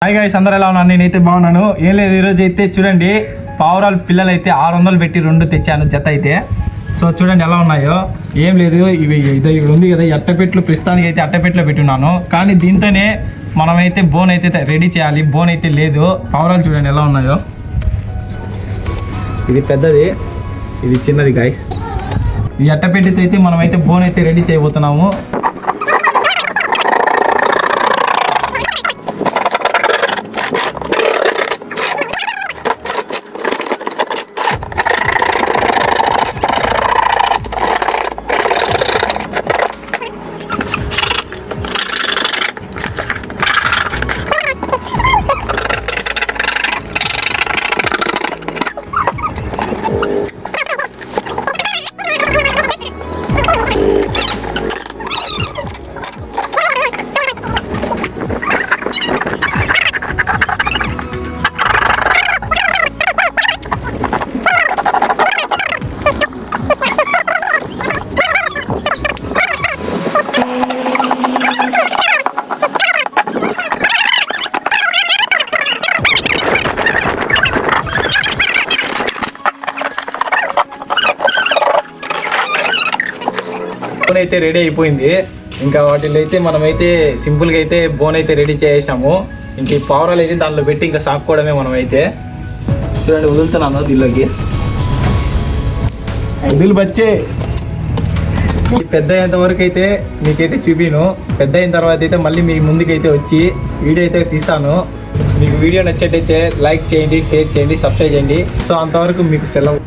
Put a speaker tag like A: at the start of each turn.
A: Hi guys, అందరూ ఎలా ఉన్నారు? నేనైతే బాగున్నాను. ఏం లేదు, ఈరోజు అయితే చూడండి పావురాలు పిల్లలు అయితే 600 పెట్టి 2 తెచ్చాను జత అయితే. సో చూడండి ఎలా ఉన్నాయో. ఏం లేదు, ఇవి ఇక్కడ ఉంది కదా, ఈ అట్టపెట్లు ప్రస్తుతానికి అయితే అట్టపెట్లో పెట్టున్నాను. కానీ దీంతోనే మనమైతే బోన్ అయితే రెడీ చేయాలి. బోన్ అయితే లేదు. పావురాలు చూడండి ఎలా ఉన్నాయో. ఇది పెద్దది, ఇది చిన్నది గైస్. ఈ అట్టపెట్టితో అయితే మనమైతే బోన్ అయితే రెడీ చేయబోతున్నాము. బోన్ అయితే రెడీ అయిపోయింది. ఇంకా వాటిలో అయితే మనమైతే సింపుల్గా అయితే బోన్ అయితే రెడీ చేసాము. ఇంక ఈ పావురాలు అయితే దాంట్లో పెట్టి ఇంకా సాకుకోవడమే. మనమైతే చూడండి వదులుతున్నాను దీనిలోకి. వదిలి బచ్చే పెద్ద అయ్యేంత వరకు అయితే మీకైతే చూపిను. పెద్ద అయిన తర్వాత అయితే మళ్ళీ మీ ముందుకైతే వచ్చి వీడియో అయితే తీస్తాను. మీకు వీడియో నచ్చట్టయితే లైక్ చేయండి, షేర్ చేయండి, సబ్స్క్రైబ్ చేయండి. సో అంతవరకు మీకు సెలవు.